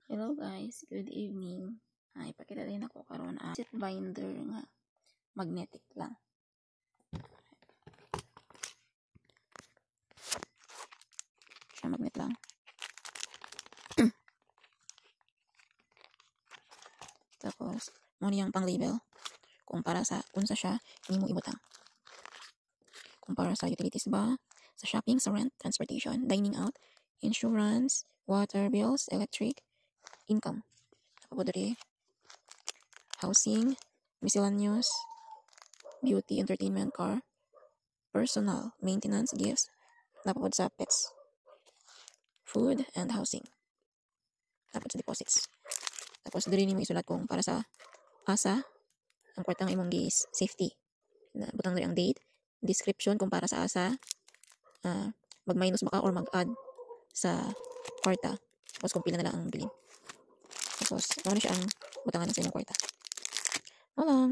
Hello guys, good evening. Ay, pakita din ako karon seat binder nga magnetic lang. Siya magnet lang. Tapos, mo niyang pang label kung para sa unsa siya hindi mo ibutang. Kung para sa utilities ba, sa shopping, sa rent, transportation, dining out, insurance, water bills, electric, income. Tapos diri housing, miscellaneous, beauty, entertainment, car, personal, maintenance, gifts, tapos sa pets, food, and housing. Tapos sa deposits. Tapos diri nimo isulat kung para sa asa ang kwartang imong gis safety. Butang diri ang date, description kung para sa asa, mag-minus ba ka or mag-add sa kwarta. Tapos kung pila na lang ang bilin. Tapos ano siya ang butangan sa imong kwarta. Wala.